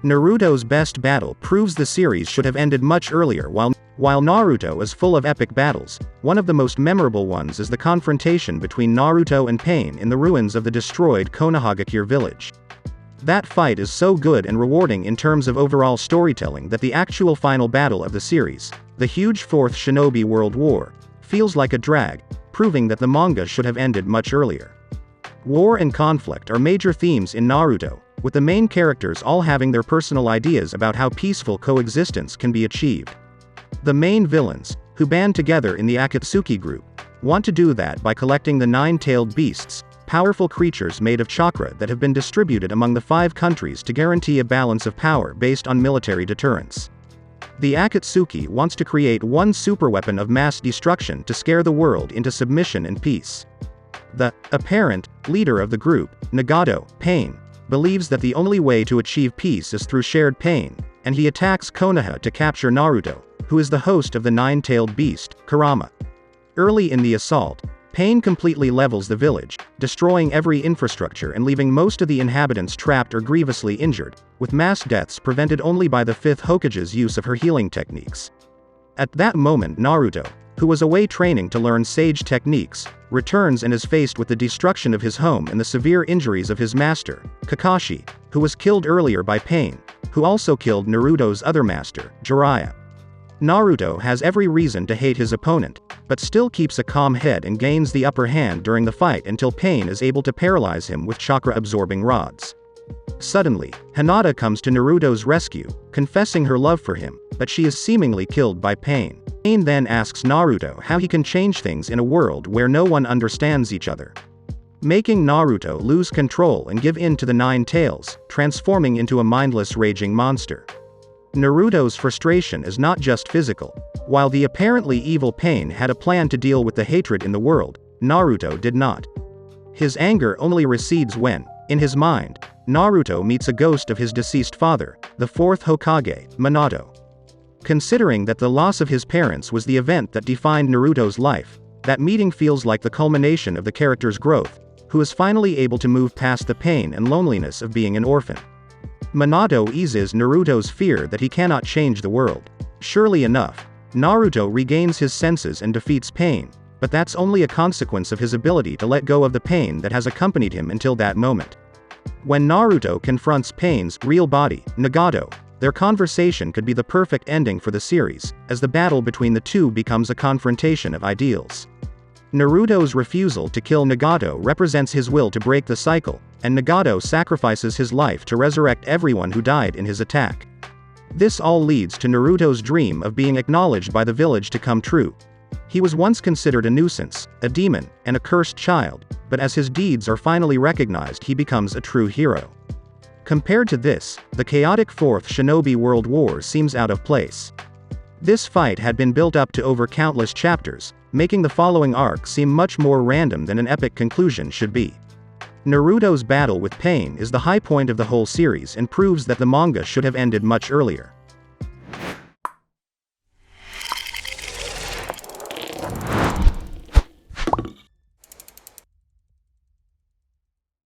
Naruto's best battle proves the series should have ended much earlier. While Naruto is full of epic battles, one of the most memorable ones is the confrontation between Naruto and Pain in the ruins of the destroyed Konohagakure village. That fight is so good and rewarding in terms of overall storytelling that the actual final battle of the series, the huge Fourth Shinobi World War, feels like a drag, proving that the manga should have ended much earlier. War and conflict are major themes in Naruto, with the main characters all having their personal ideas about how peaceful coexistence can be achieved. The main villains, who band together in the Akatsuki group, want to do that by collecting the nine-tailed beasts, powerful creatures made of chakra that have been distributed among the 5 countries to guarantee a balance of power based on military deterrence. The Akatsuki wants to create one superweapon of mass destruction to scare the world into submission and peace. The apparent leader of the group, Nagato, Pain, believes that the only way to achieve peace is through shared pain, and he attacks Konoha to capture Naruto, who is the host of the nine-tailed beast, Kurama. Early in the assault, Pain completely levels the village, destroying every infrastructure and leaving most of the inhabitants trapped or grievously injured, with mass deaths prevented only by the 5th Hokage's use of her healing techniques. At that moment Naruto, who was away training to learn sage techniques, returns and is faced with the destruction of his home and the severe injuries of his master, Kakashi, who was killed earlier by Pain, who also killed Naruto's other master, Jiraiya. Naruto has every reason to hate his opponent, but still keeps a calm head and gains the upper hand during the fight until Pain is able to paralyze him with chakra-absorbing rods. Suddenly, Hinata comes to Naruto's rescue, confessing her love for him, but she is seemingly killed by Pain. Pain then asks Naruto how he can change things in a world where no one understands each other, making Naruto lose control and give in to the 9 tails, transforming into a mindless raging monster. Naruto's frustration is not just physical. While the apparently evil Pain had a plan to deal with the hatred in the world, Naruto did not. His anger only recedes when, in his mind, Naruto meets a ghost of his deceased father, the 4th Hokage, Minato. Considering that the loss of his parents was the event that defined Naruto's life, that meeting feels like the culmination of the character's growth, who is finally able to move past the pain and loneliness of being an orphan. Minato eases Naruto's fear that he cannot change the world. Surely enough, Naruto regains his senses and defeats Pain, but that's only a consequence of his ability to let go of the pain that has accompanied him until that moment. When Naruto confronts Pain's real body, Nagato, their conversation could be the perfect ending for the series, as the battle between the two becomes a confrontation of ideals. Naruto's refusal to kill Nagato represents his will to break the cycle, and Nagato sacrifices his life to resurrect everyone who died in his attack. This all leads to Naruto's dream of being acknowledged by the village to come true. He was once considered a nuisance, a demon, and a cursed child, but as his deeds are finally recognized he becomes a true hero. Compared to this, the chaotic 4th Shinobi World War seems out of place. This fight had been built up to over countless chapters, making the following arc seem much more random than an epic conclusion should be. Naruto's battle with Pain is the high point of the whole series and proves that the manga should have ended much earlier.